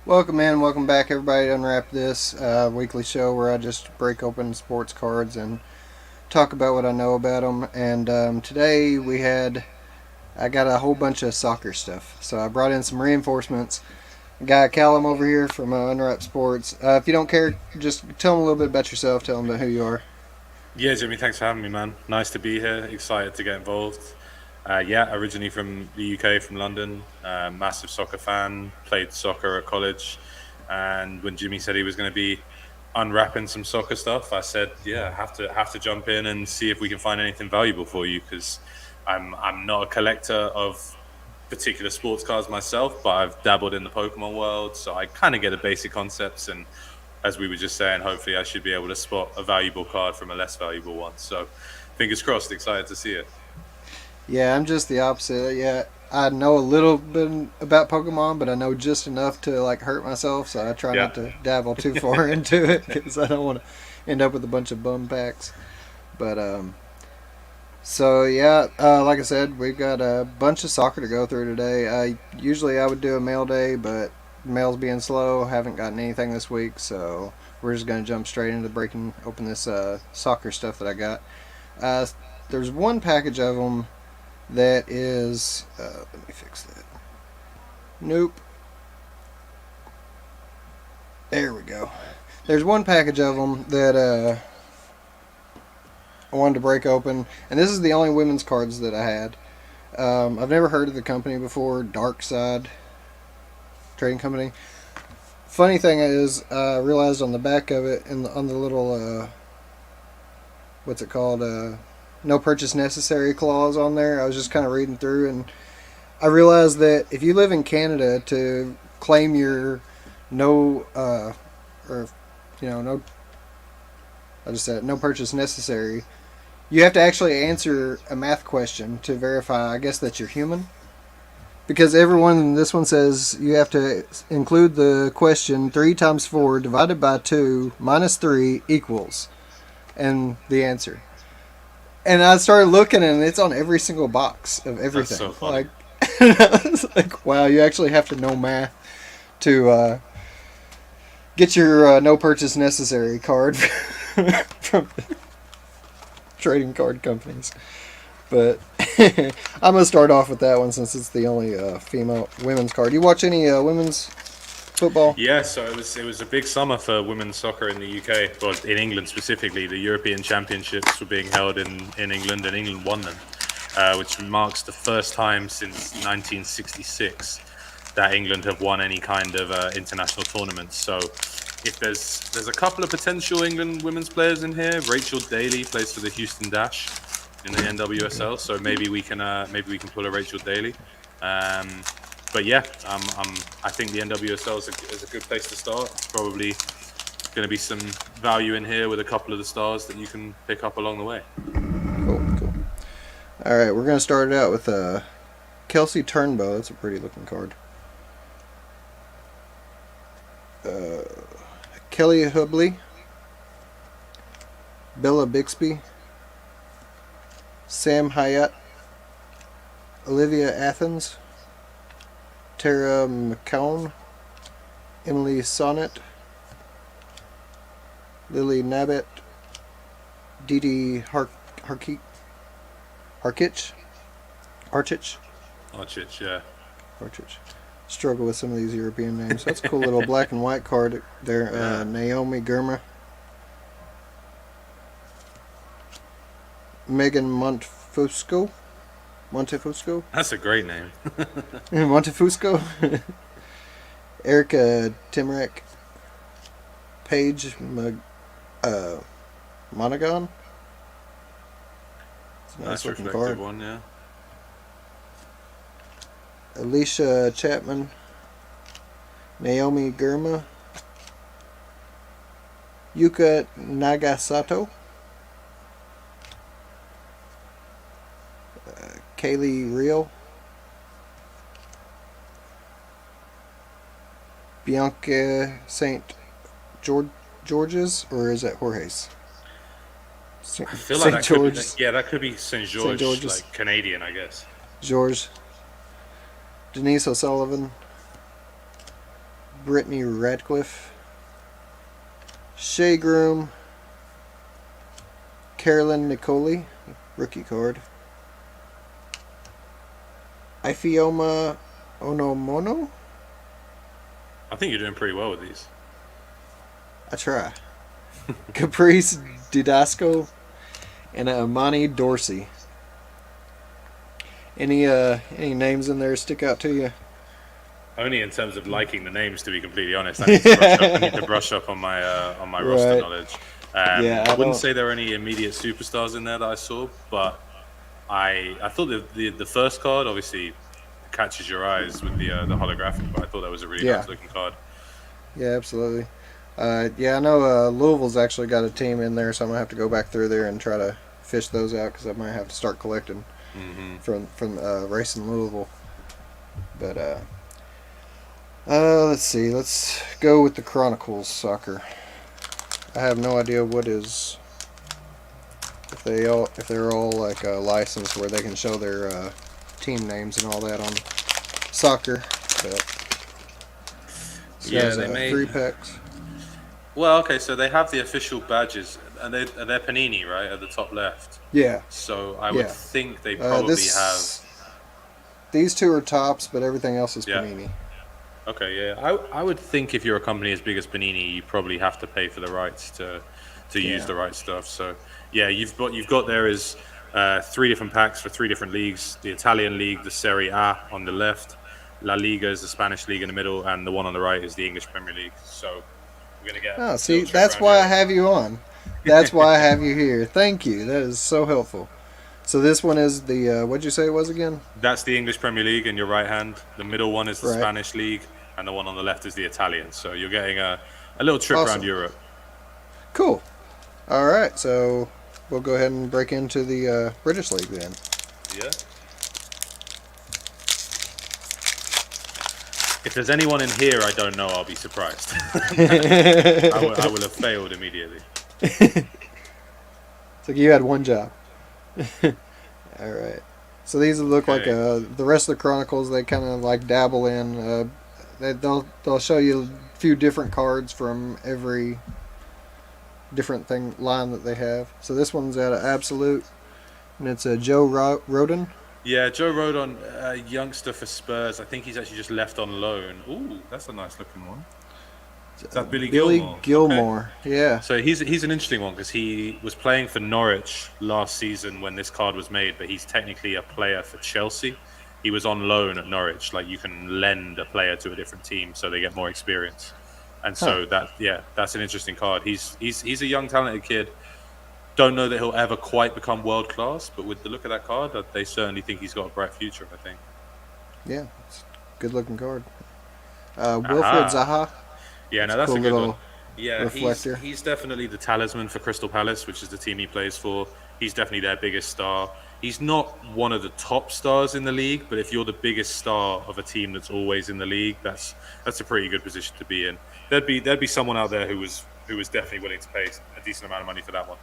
Welcome in, welcome back, everybody. To Unwrap this weekly show where I just break open sports cards and talk about what I know about them. And today I got a whole bunch of soccer stuff, so I brought in some reinforcements. Guy Callum over here from Unwrap Sports. If you don't care, just tell them a little bit about yourself. Tell them about who you are. Yeah, Jimmy, thanks for having me, man. Nice to be here. Excited to get involved. Yeah, originally from the UK, from London. Massive soccer fan. Played soccer at college, and when Jimmy said he was going to be unwrapping some soccer stuff, I said, "Yeah, have to jump in and see if we can find anything valuable for you." Because I'm not a collector of particular sports cards myself, but I've dabbled in the Pokemon world, so I kind of get the basic concepts. And as we were just saying, hopefully I should be able to spot a valuable card from a less valuable one. So fingers crossed, excited to see it. Yeah, I'm just the opposite. Yeah, I know a little bit about Pokemon, but I know just enough to like hurt myself, so I try Yeah. not to dabble too far into it because I don't want to end up with a bunch of bum packs. But so yeah, like I said, we've got a bunch of soccer to go through today. Usually I would do a mail day, but mail's being slow. Haven't gotten anything this week, so we're just gonna jump straight into breaking open this soccer stuff that I got. Uh, there's one package of them that is. Let me fix that. Nope. There we go. There's one package of them that I wanted to break open, and this is the only women's cards that I had. I've never heard of the company before, Dark Side Trading Company. Funny thing is, I realized on the back of it, and on the little, what's it called, no purchase necessary clause on there, I was just kind of reading through, and I realized that if you live in Canada, to claim your no, or, no, I just said no purchase necessary, you have to actually answer a math question to verify, I guess, that you're human. Because everyone, this one says you have to include the question 3 times 4 divided by 2 minus 3 equals, and the answer. And I started looking, and it's on every single box of That's everything. so funny. Like, I was like, wow, you actually have to know math to get your no purchase necessary card from trading card companies. But I'm gonna start off with that one since it's the only female women's card. You watch any women's football? Yeah, so it was a big summer for women's soccer in the UK, well, in England specifically. The European Championships were being held in England, and England won them, which marks the first time since 1966 that England have won any kind of international tournament. So, if there's a couple of potential England women's players in here. Rachel Daly plays for the Houston Dash in the NWSL, so maybe we can pull a Rachel Daly. Um, but yeah, I think the NWSL is a good place to start. It's probably going to be some value in here with a couple of the stars that you can pick up along the way. Cool, cool. All right, we're gonna start it out with Kelsey Turnbow. That's a pretty looking card. Uh, Kelly Hubley, Bella Bixby, Sam Hyatt, Olivia Athens, Tara McCown, Emily Sonnet, Lily Nabbit, Dee Harkich, Harkich, Archich, Archich, yeah. Archich. Struggle with some of these European names. That's a cool little black and white card there. Yeah, Naomi Girma, Megan Montefusco, that's a great name. Montefusco, Erica Timrek, Paige Monaghan. It's a nice Nice looking reflective card. one, yeah. Alicia Chapman, Naomi Girma, Yuka Nagasato, Kaylee Real, Bianca St. George's, or is that Jorge's? I feel like St. that could be, George's. yeah, that could be Saint St. George, George's. like Canadian, I guess. George. Denise O'Sullivan, Brittany Radcliffe, Shea Groom, Carolyn Nicoli, rookie card, Ifeoma Onomono. I think you're doing pretty well with these. I try. Caprice Didasco and Amani Dorsey. Any names in there stick out to you? Only in terms of liking the names, to be completely honest. I need to brush up on my roster Right. knowledge. Yeah, I I wouldn't don't. say there are any immediate superstars in there that I saw, but I thought the first card obviously catches your eyes with the holographic, but I thought that was a really Yeah, nice looking card. yeah, absolutely. Yeah, I know Louisville's actually got a team in there, so I'm gonna have to go back through there and try to fish those out because I might have to start collecting from racing Louisville. But let's see. Let's go with the Chronicles soccer. I have no idea what is if they're all like licensed where they can show their team names and all that on soccer. But this Yeah, has they may. 3 packs. Well, okay, so they have the official badges, and they're Panini, right, at the top left. Yeah, So I would yeah. think they probably have. These two are tops, but everything else is Yeah. Panini. Okay, yeah. I would think if you're a company as big as Panini, you probably have to pay for the rights to use Yeah. the right stuff. So yeah, you've got there is 3 different packs for 3 different leagues: the Italian league, the Serie A on the left, La Liga is the Spanish league in the middle, and the one on the right is the English Premier League. So we're gonna get Oh, a see, little trip that's around why I Europe. have you on. That's why I have you here. Thank you. That is so helpful. So this one is the what'd you say it was again? That's the English Premier League in your right hand. The middle one is the Right. Spanish league, and the one on the left is the Italian. So you're getting a little trip around Awesome. Europe. Cool. All right. So we'll go ahead and break into the British League then. Yeah. If there's anyone in here I don't know, I'll be surprised. I will have failed immediately. It's like you had one job. All right. So these look like Okay. the rest of the Chronicles. They kind of like dabble in. They'll show you a few different cards from every different thing line that they have. So this one's out of Absolute, and it's a Joe Roden. Yeah, Joe Rodon, youngster for Spurs. I think he's actually just left on loan. Ooh, that's a nice looking one. Is that Billy Billy Gilmore? Okay. Gilmore. Yeah. So he's an interesting one because he was playing for Norwich last season when this card was made, but he's technically a player for Chelsea. He was on loan at Norwich. Like you can lend a player to a different team so they get more experience. And Huh. so that's an interesting card. He's a young talented kid. Don't know that he'll ever quite become world class, but with the look of that card, they certainly think he's got a bright future. I think. Yeah. It's a good looking card. Wilfred Aha. Zaha. Yeah, no, It's a that's cool a good one. little Yeah, reflector. he's definitely the talisman for Crystal Palace, which is the team he plays for. He's definitely their biggest star. He's not one of the top stars in the league, but if you're the biggest star of a team that's always in the league, that's a pretty good position to be in. There'd be someone out there who was definitely willing to pay a decent amount of money for that one.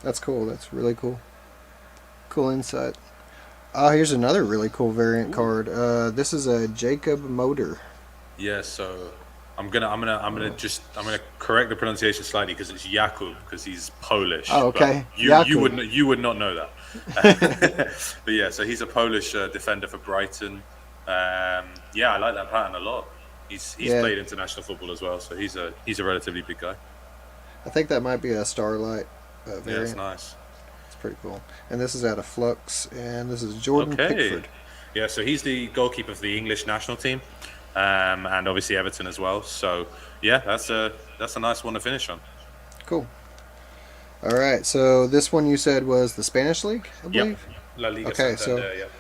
That's cool. That's really cool. Cool insight. Here's another really cool variant Ooh. card. This is a Jacob Motor. Yeah, so I'm gonna correct the pronunciation slightly because it's Jakub because he's Polish, Oh, but okay. you Jakub. you would not know that. But yeah, so he's a Polish defender for Brighton. Yeah, I like that pattern a lot. He's Yeah, played international football as well, so he's a relatively big guy. I think that might be a Starlight Yeah, it's variant. nice. It's pretty cool. And this is out of Flux, and this is Jordan Okay, Pickford. yeah, so he's the goalkeeper for the English national team, and obviously Everton as well. So yeah, that's a nice one to finish on. Cool. All right. So this one you said was the Spanish league, I Yep, believe. La Liga Okay. So Santander. Yep.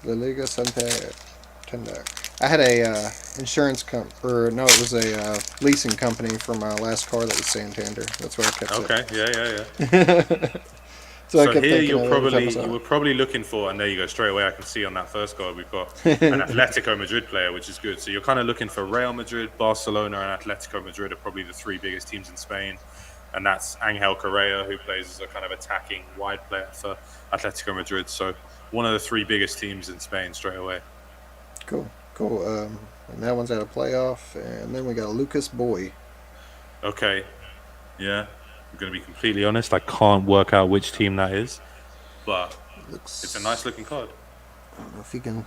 La Liga Santander. I had a insurance or no, it was a leasing company for my last car that was Santander. That's what I kept Okay. Yeah. it. So I So kept here thinking of it every time I saw you it. were probably looking for, and there you go, straight away I can see on that first card we've got an Atletico Madrid player, which is good. So you're kind of looking for Real Madrid, Barcelona, and Atletico Madrid are probably the 3 biggest teams in Spain, and that's Angel Correa, who plays as a kind of attacking wide player for Atletico Madrid. So one of the 3 biggest teams in Spain straight away. Cool. Cool. and that one's out of playoff. And then we got Lucas Boy. Okay. Yeah. I'm going to be completely honest. I can't work out which team that is, but it's a nice Looks. looking card. I don't know if you can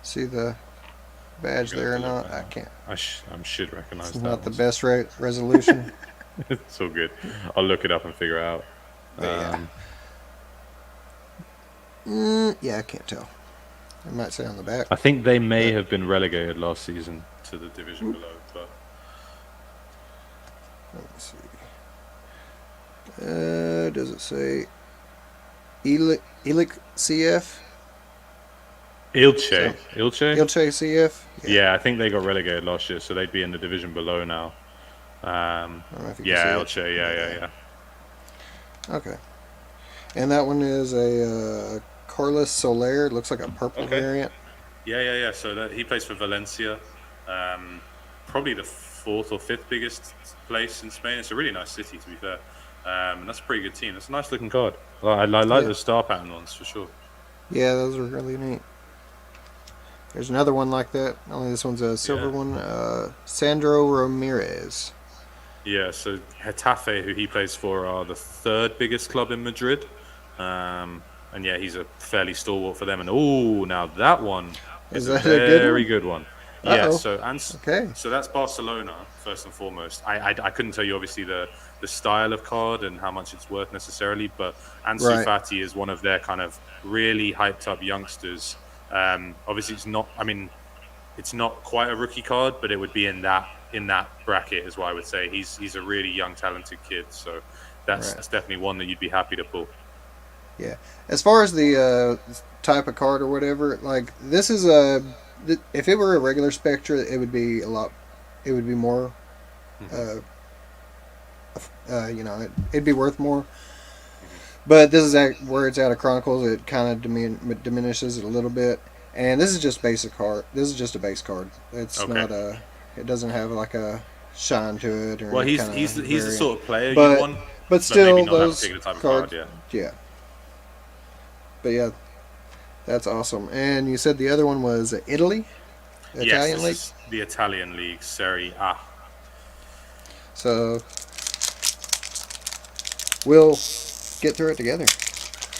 see the I'm badge going to there or pull up not. I now. can't. I should It's recognize that not the one. best resolution, It's all good. I'll look it up and figure it out. but yeah. Um, Yeah, I can't tell. It might say on the back. I think they may But have been relegated last season to the division below, but let me see. Does it say Elic CF? So, Ilche. Ilche CF? Yeah, I think they got relegated last year, so they'd be in the division below now. I don't know if you can see Yeah, it. Elche. Yeah. Okay. And that one is a Carlos Solaire. It looks like a purple Okay. variant. Yeah. So he plays for Valencia, probably the fourth or fifth biggest place in Spain. It's a really nice city, to be fair, and that's a pretty good team. It's a nice looking card. I like Yeah. the star pattern ones for sure. Yeah, those are really neat. There's another one like that. Only this one's a silver Yeah. one. Sandro Ramirez. Yeah, so Getafe, who he plays for, are the third biggest club in Madrid. And yeah, he's a fairly stalwart for them. And now that one Is is a that a good very one? good one. Yeah, Uh-oh. Okay. so that's Barcelona first and foremost. I couldn't tell you obviously the style of card and how much it's worth necessarily, but Ansu Right. Fati is one of their kind of really hyped up youngsters. Obviously, it's not. I mean, it's not quite a rookie card, but it would be in that bracket, is what I would say. He's a really young, talented kid, so Right. that's definitely one that you'd be happy to pull. Yeah. As far as the type of card or whatever, like this is a. If it were a regular Spectra, it would be a lot. It would be more. Hmm. It'd be worth more. But this is where it's out of Chronicles. It kind of diminishes it a little bit. And this is just basic card. This is just a base card. It's Okay. not a. It doesn't have like a shine to it or Well, any he's kind he's of he's the variant. sort of player you'd But want, but but maybe still, not that those particular type of cards. card. Yeah. Yeah. But yeah, that's awesome. And you said the other one was Italy, Yes, Italian this league. is the Italian league, Serie A. So we'll get through it together.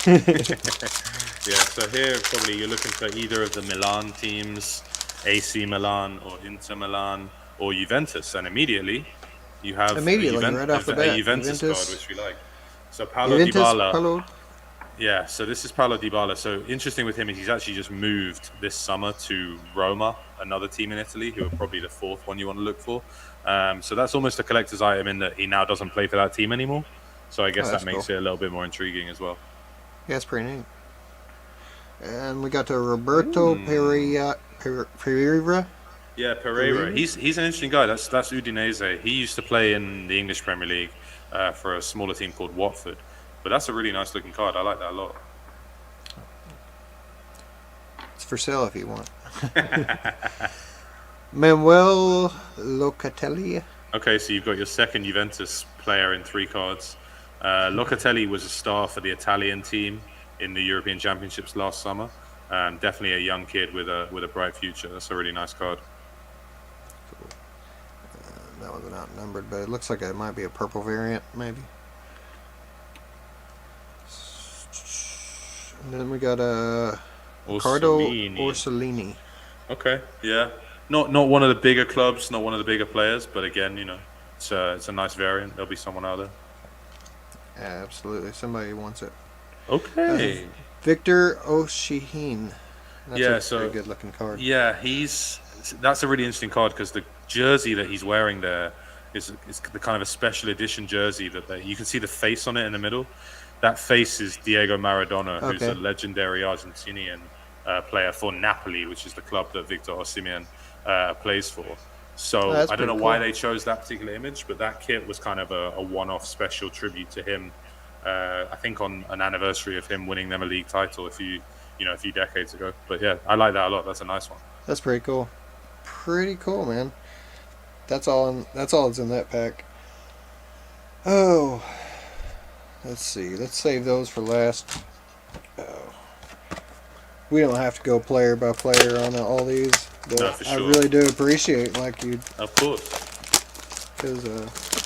Yeah, so here probably you're looking for either of the Milan teams, AC Milan or Inter Milan or Juventus, and immediately you have Immediately, right off the a bat, Juventus card, Juventus, which we like. So Paulo Juventus, Dybala, Paulo. yeah. So this is Paulo Dybala. So interesting with him is he's actually just moved this summer to Roma, another team in Italy, who are probably the fourth one you want to look for. So that's almost a collector's item in that he now doesn't play for that team anymore. So I guess Oh, that that's makes cool. it a little bit more intriguing as well. Yeah, it's pretty neat. And we got to Roberto Pereira. Yeah, Pereira. Pereira. He's an interesting guy. That's Udinese. He used to play in the English Premier League for a smaller team called Watford. But that's a really nice looking card. I like that a lot. It's for sale if you want. Manuel Locatelli. Okay, so you've got your second Juventus player in 3 cards. Locatelli was a star for the Italian team in the European Championships last summer. Definitely a young kid with a bright future. That's a really nice card. That one's not numbered, but it looks like it might be a purple variant, maybe. And then we got Ricardo Orsolini. Orsolini. Okay, yeah. Not one of the bigger clubs, not one of the bigger players, but again, it's a nice variant. There'll be someone out there. Absolutely, somebody wants it. Okay. Victor Oshihine. That's Yeah, a so- pretty good looking card. Yeah, that's a really interesting card because the jersey that he's wearing there is the kind of a special edition jersey that you can see the face on it in the middle. That face is Diego Maradona, who's Okay. a legendary Argentinian player for Napoli, which is the club that Victor Osimhen plays for. So That's I don't know pretty why cool. they chose that particular image, but that kit was kind of a one-off special tribute to him. I think on an anniversary of him winning them a league title a few decades ago. But yeah, I like that a lot. That's a nice one. That's pretty cool. Pretty cool, man. That's all that's in that pack. Oh, let's see. Let's save those for last. Oh. We don't have to go player by player on all these. No, that for I sure. really do appreciate. Like you, Of course. because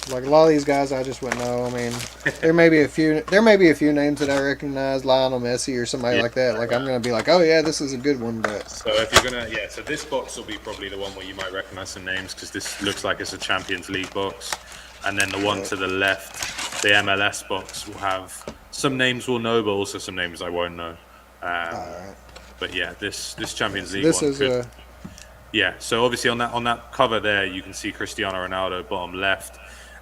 like a lot of these guys, I just wouldn't know. I mean, there may be a few. There may be a few names that I recognize, Lionel Messi or somebody Yeah. like that. Like I'm gonna be like, oh yeah, this is a good one. But So if you're gonna, yeah, so this box will be probably the one where you might recognize some names because this looks like it's a Champions League box, and then the one to the left, the MLS box, will have some names we'll know, but also some names I won't know. all right. But yeah, this Yeah, Champions so League this one is could. Yeah, so obviously on that cover there, you can see Cristiano Ronaldo bottom left,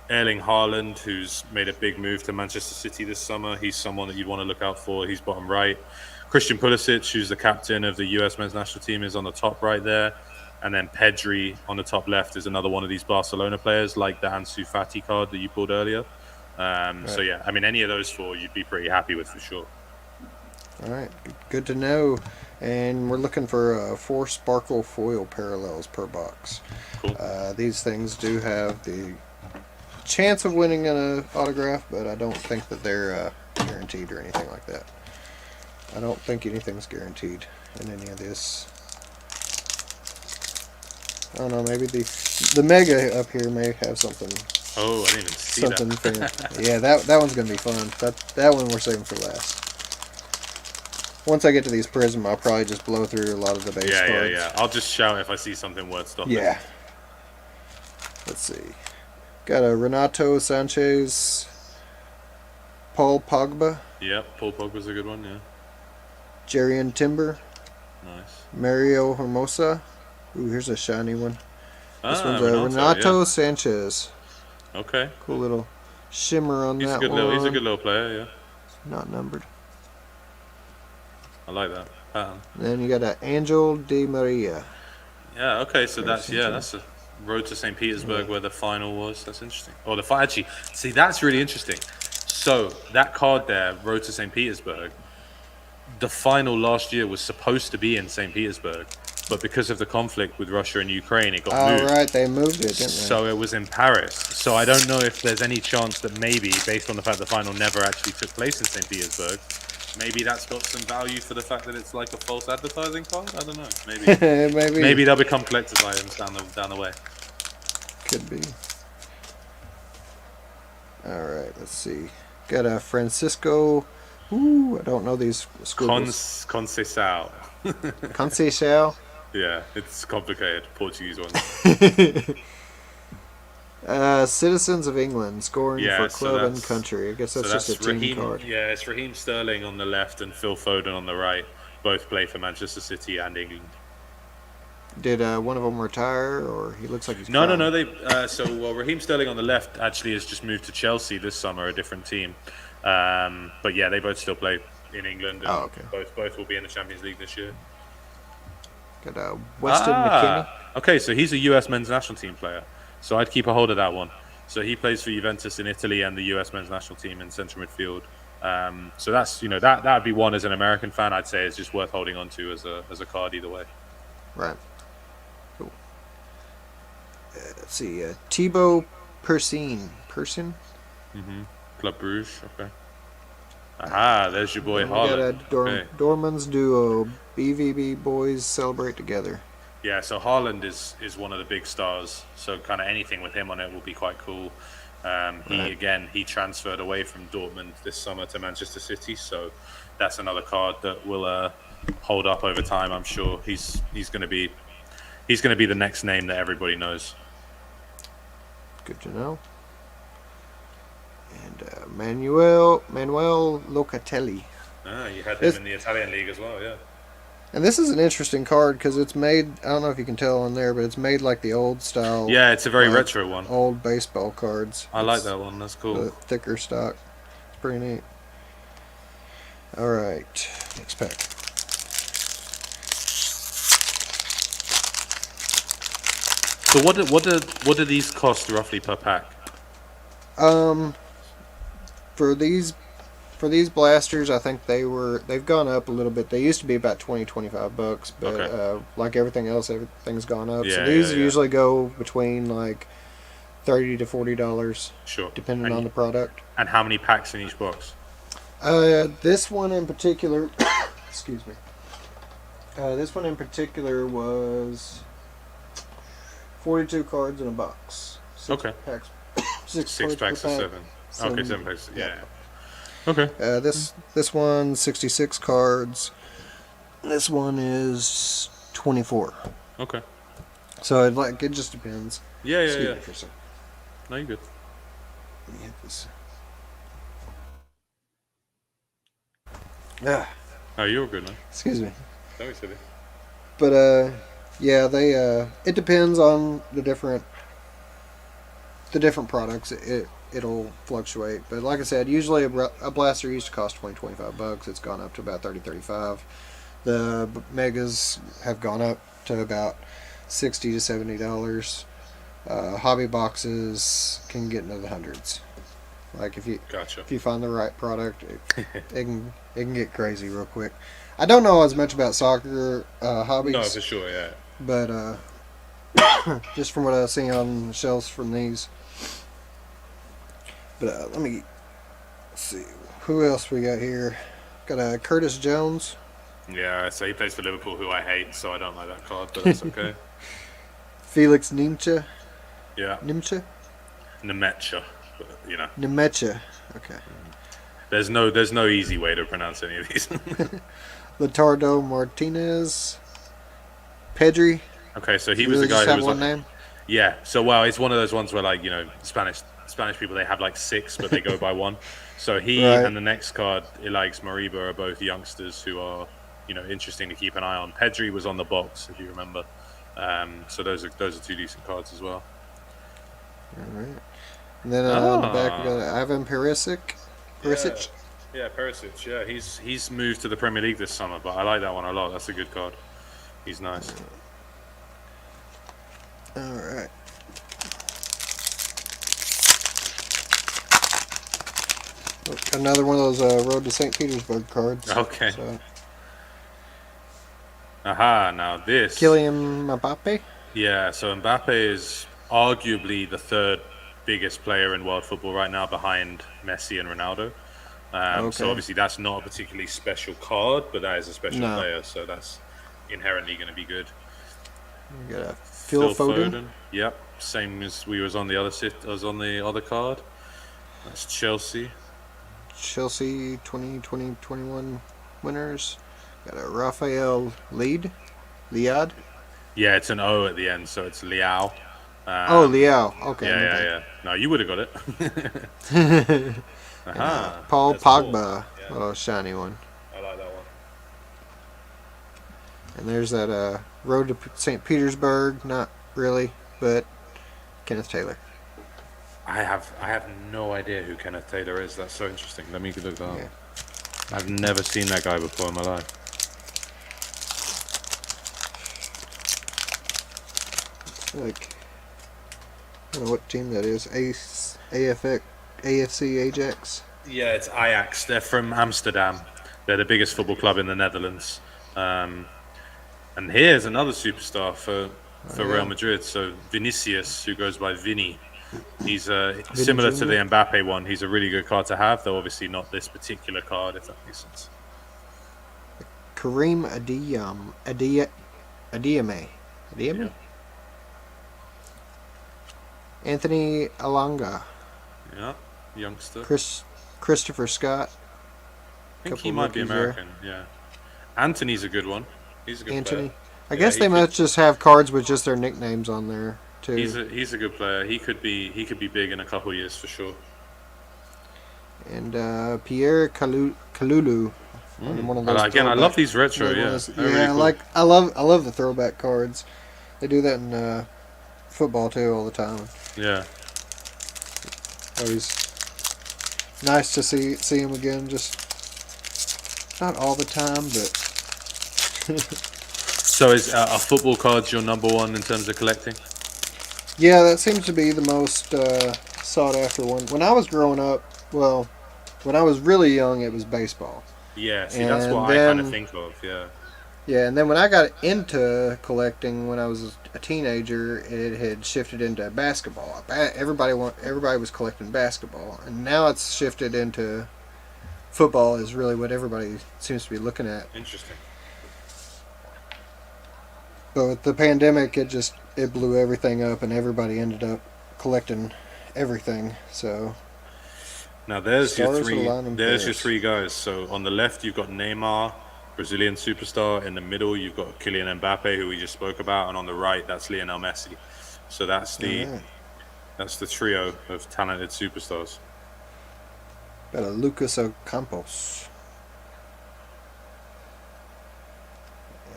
Erling Haaland, who's made a big move to Manchester City this summer. He's someone that you'd want to look out for. He's bottom right. Christian Pulisic, who's the captain of the US men's national team, is on the top right there. And then Pedri on the top left is another one of these Barcelona players, like the Ansu Fati card that you pulled earlier. So yeah, I mean, any of those four you'd be pretty happy with for sure. all right. Good to know. And we're looking for 4 sparkle foil parallels per box. Cool. These things do have the chance of winning an autograph, but I don't think that they're guaranteed or anything like that. I don't think anything's guaranteed in any of this. I don't know. Maybe the mega up here may have something. Oh, I didn't even see Something that. fair. Yeah, that one's gonna be fun. That one we're saving for last. Once I get to these Prism, I'll probably just blow through a lot of the base cards. Yeah. I'll just shout if I see something worth stopping. Yeah. Let's see. Got a Renato Sanchez, Paul Pogba, Yep, Paul Pogba's a good one, yeah. Jerian Timber, Nice. Mario Hermosa. Ooh, here's a shiny one. This one's a Renato Sanchez. Okay. Cool little shimmer on He's that a good one. he's a good little player, yeah. Not numbered. I like that. Then you got a Angel Di Maria. Yeah, okay, so Very that's a road to St. Petersburg where the final was. That's interesting. Oh, actually, see, that's really interesting. So that card there, road to St. Petersburg, the final last year was supposed to be in St. Petersburg, but because of the conflict with Russia and Ukraine, it got moved. Oh, right, they moved it, didn't they? So it was in Paris. So I don't know if there's any chance that maybe, based on the fact the final never actually took place in St. Petersburg, maybe that's got some value for the fact that it's like a false advertising card. I don't know. Maybe maybe they'll become collector's items down the way. Could be. All right, let's see. Got a Francisco. Ooh, I don't know these scribbles. Conceição. Conceição. Yeah, it's complicated. Portuguese one. Citizens of England scoring for club and country. I guess that's just a team card. Yeah, it's Raheem Sterling on the left and Phil Foden on the right. Both play for Manchester City and England. Did one of them retire, or he looks like he's No. Raheem Sterling on the left actually has just moved to Chelsea this summer, a different team. But yeah, they both still play in England. And okay. Both will be in the Champions League this year. Got Weston McKennie. Okay, so he's a US men's national team player. So I'd keep a hold of that one. So he plays for Juventus in Italy and the US men's national team in central midfield. So that's that would be one as an American fan. I'd say is just worth holding on to as a card either way. Right. Cool. Let's see. Thibaut Person. Mm-hmm. Club Bruges. Okay. Aha, there's your boy Haaland. Got a Dortmund's duo. BVB boys celebrate together. Yeah, so Haaland is one of the big stars. So kind of anything with him on it will be quite cool. He transferred away from Dortmund this summer to Manchester City. So that's another card that will hold up over time. I'm sure he's going to be the next name that everybody knows. Good to know. And Manuel Locatelli. You had him in the Italian league as well, yeah. And this is an interesting card because it's made, I don't know if you can tell on there, but it's made like the old style. Yeah, it's a very retro one. Old baseball cards. I like that one. That's cool. The thicker stock. It's pretty neat. All right. Next pack. So what do these cost roughly per pack? For these blasters, I think they've gone up a little bit. They used to be about $20-$25, but okay. Like everything else, everything's gone up. Yeah, so these usually go between like $30 to $40. Sure. Depending on the product. And how many packs in each box? This one in particular, excuse me. This one in particular was 42 cards in a box. Okay. Packs. Six cards packs per of pack. 7. Okay, 7 packs. Yeah. Okay. This one 66 cards. This one is 24. Okay. So it just depends. Yeah. Excuse me for a second. No, you're good. Let me hit this. Ah, Oh, you're good, man. excuse me. Don't be silly. But yeah, they it depends on the different products. It'll fluctuate, but like I said, usually a blaster used to cost $20-$25. It's gone up to about $30-$35. The megas have gone up to about $60 to $70. Hobby boxes can get into the hundreds. Like if you find the right product, it can get crazy real quick. I don't know as much about soccer hobbies. No, for sure, yeah. But just from what I've seen on the shelves from these. But let me see who else we got here. Got Curtis Jones. Yeah, so he plays for Liverpool, who I hate, so I don't like that card, but that's okay. Felix Nimcha. Yeah. Nimcha. Nemetcha, you know. Nemetcha. Okay. There's no easy way to pronounce any of these. Latardo Martinez. Pedri. Okay, so he you was really the guy just who have was one like, name. yeah. So well, it's one of those ones where like Spanish people they have like 6, but they go by 1. So he Right. and the next card, Ilaix Mariba, are both youngsters who are interesting to keep an eye on. Pedri was on the box, if you remember. So those are 2 decent cards as well. All right. And then on the back we got Ivan Perisic. Yeah, Perisic. Yeah, he's moved to the Premier League this summer, but I like that one a lot. That's a good card. He's nice. All right. Another one of those Road to St. Petersburg cards. Okay. So. Aha, now this. Kylian Mbappe? Yeah, so Mbappe is arguably the 3rd biggest player in world football right now behind Messi and Ronaldo. So obviously that's not a particularly special card, but that is a special player, so that's inherently going to be good. You got Phil Foden. Yep, same as we was on the other card. That's Chelsea. Chelsea 2020-21 winners. Got a Rafael Liad. Yeah, it's an O at the end, so it's Liao. Liao. Okay. Yeah. No, you would have got it. Paul That's Pogba. Cool. Oh, shiny one. I like that one. And there's that Road to St. Petersburg. Not really, but Kenneth Taylor. I have no idea who Kenneth Taylor is. That's so interesting. Let me look that up. Yeah. I've never seen that guy before in my life. Like, I don't know what team that is. AFC Ajax. Yeah, it's Ajax. They're from Amsterdam. They're the biggest football club in the Netherlands. And here's another superstar for Real Madrid. So Vinicius, who goes by Vinny. He's similar to the Mbappe one. He's a really good card to have, though obviously not this particular card, if that makes sense. Kareem Adeyemi. Yeah. Anthony Alanga. Yeah, youngster. Christopher Scott. I think he might be American. Yeah. Anthony's a good one. He's a good player. I guess they must just have cards with just their nicknames on there too. He's a good player. He could be big in a couple of years for sure. And Pierre Kalulu. One of those again, I love these retro. Yeah, really cool. I love the throwback cards. They do that in football too all the time. Yeah. Always nice to see him again. Just not all the time, but. So is a football card your number one in terms of collecting? Yeah, that seems to be the most sought after one. When I was growing up, when I was really young, it was baseball. Yeah, see, that's what I kind of think of. Yeah. Yeah, and then when I got into collecting when I was a teenager, it had shifted into basketball. Everybody was collecting basketball, and now it's shifted into football. Is really what everybody seems to be looking at. Interesting. But with the pandemic, it blew everything up, and everybody ended up collecting everything. So Now there's your stars three. align in There's your pairs. three guys. So on the left you've got Neymar, Brazilian superstar. In the middle you've got Kylian Mbappe, who we just spoke about, and on the right that's Lionel Messi. So All right. that's the trio of talented superstars. Got a Lucas Ocampos.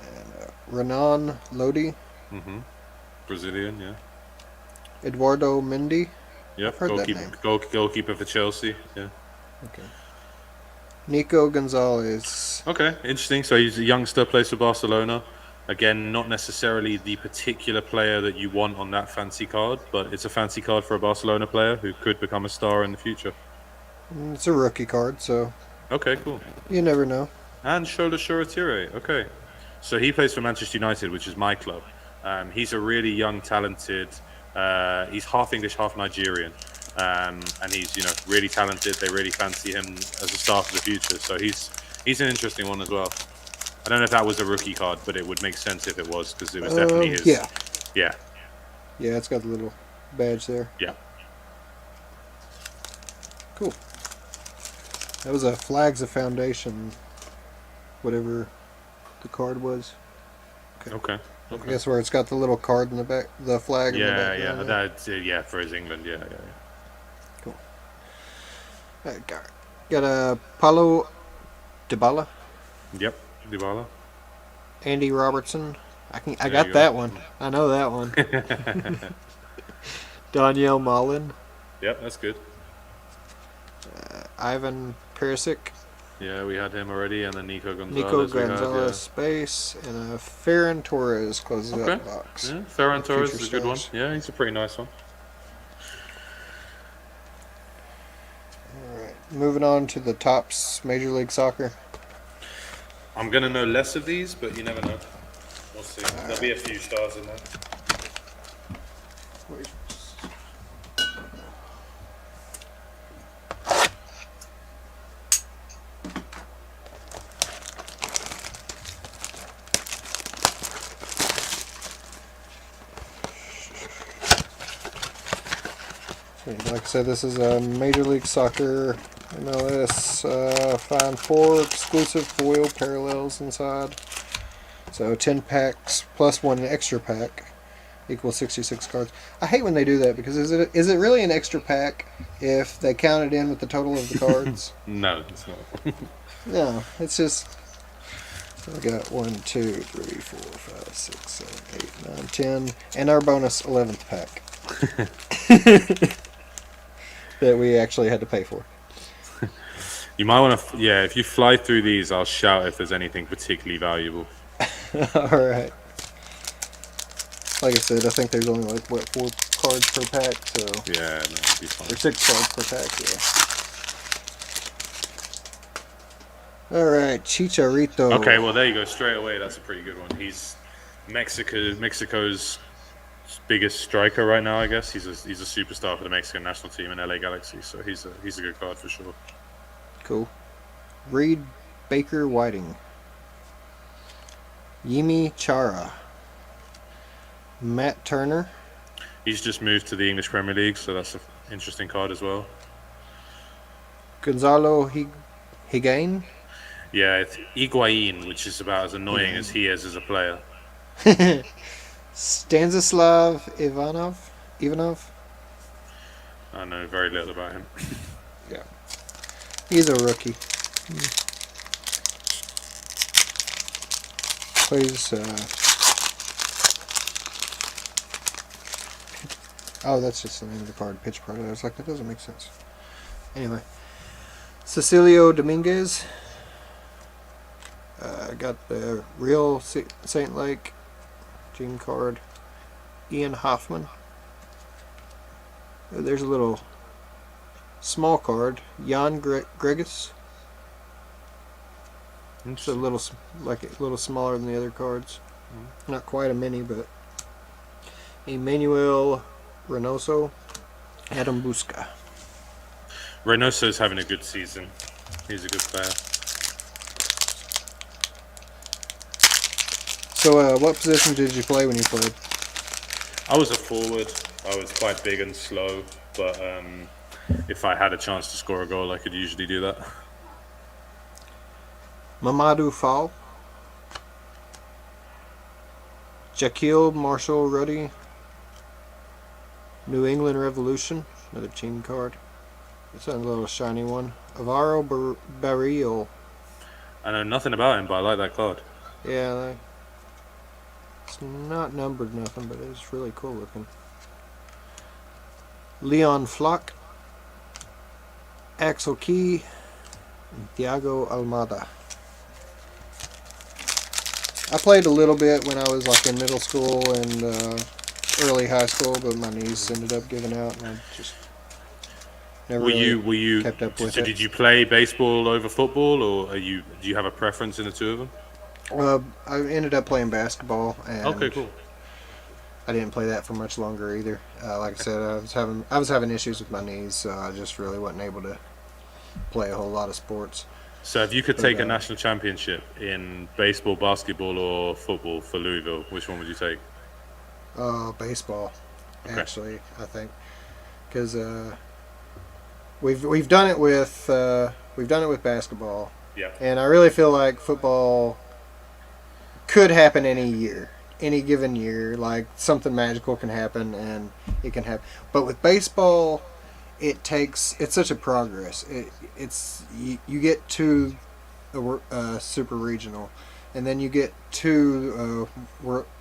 And Renan Lodi. Hmm. Brazilian, yeah. Eduardo Mendy. I've Yep. heard that name. Goalkeeper for Chelsea. Yeah. Okay. Nico Gonzalez. Okay, interesting. So he's a youngster, plays for Barcelona. Again, not necessarily the particular player that you want on that fancy card, but it's a fancy card for a Barcelona player who could become a star in the future. It's a rookie card, so Okay, cool. you never know. And Shola Shoretire. Okay. So he plays for Manchester United, which is my club. He's a really young, talented. He's half English, half Nigerian, and he's really talented. They really fancy him as a star for the future. So he's an interesting one as well. I don't know if that was a rookie card, but it would make sense if it was because it was definitely his. Yeah. Yeah. Yeah, it's got the little badge there. Yeah. Cool. That was a Flags of Foundation, whatever the card was. Okay. I guess where it's got the little card in the back, the flag in the back. Yeah. That's for his England. Yeah. Cool. Got a Paulo Dybala, Yep. Dybala. Andy Robertson. I There got you go. that one. I know that one. Daniel Malin, Yep, that's good. Ivan Perisic, Yeah, we had him already, and then Nico Gonzalez. Nico we had, Gonzalez space, and Ferran Torres closes Okay. out the box. Yeah, Ferran Torres Future is a good one. stars. Yeah, he's a pretty nice one. All right, moving on to the tops Major League Soccer. I'm gonna know less of these, but you never know. We'll see. There'll be a few stars in there. Like I said, this is a Major League Soccer MLS Find 4 exclusive foil parallels inside. So 10 packs plus one extra pack equals 66 cards. I hate when they do that because is it really an extra pack if they count it in with the total of the cards? No, it's not. No, it's just. We got 1, 2, 3, 4, 5, 6, 7, 8, 9, 10, and our bonus 11th pack that we actually had to pay for. You might want to, yeah. If you fly through these, I'll shout if there's anything particularly valuable. All right. Like I said, I think there's only 4 cards per pack, so Yeah, no, it'll be fine. or 6 cards per pack. Yeah. All right, Chicharito. Okay, well there you go. Straight away, that's a pretty good one. He's Mexico's biggest striker right now. I guess he's a superstar for the Mexican national team in LA Galaxy. So he's a good card for sure. Cool. Reed Baker Whiting. Yimi Chara. Matt Turner. He's just moved to the English Premier League, so that's an interesting card as well. Gonzalo Higuain. Yeah, it's Higuain, which is about as annoying as he is as a player. Stanislav Ivanov. I know very little about him. Yeah. He's a rookie. Plays. Oh, that's just the name of the card. Pitch part. I was like, that doesn't make sense. Anyway. Cecilio Dominguez. Got the Real St. Lake team card. Ian Hoffman. There's a little small card. Jan Gregus. It's a little smaller than the other cards. Not quite a mini, but Emmanuel Reynoso, Adam Busca. Reynoso's having a good season. He's a good player. So, what position did you play when you played? I was a forward. I was quite big and slow, but if I had a chance to score a goal, I could usually do that. Mamadou Fall, Shaquille Marshall Ruddy, New England Revolution, another team card. It's a little shiny one. Alvaro Barrio. I know nothing about him, but I like that card. Yeah, it's not numbered nothing, but it's really cool looking. Leon Flock, Axel Key, and Thiago Almada. I played a little bit when I was like in middle school and early high school, but my knees ended up giving out, and I just never kept up with it. Did you play baseball over football, or do you have a preference in the two of them? I ended up playing basketball, and Okay, cool. I didn't play that for much longer either. Like I said, I was having issues with my knees, so I just really wasn't able to play a whole lot of sports. So if you could take a national championship in baseball, basketball, or football for Louisville, which one would you take? Baseball, actually, I think, because we've done it with basketball. Yeah. And I really feel like football could happen any given year. Like something magical can happen, and it can happen. But with baseball, it's such a progress. You get to a super regional, and then you get to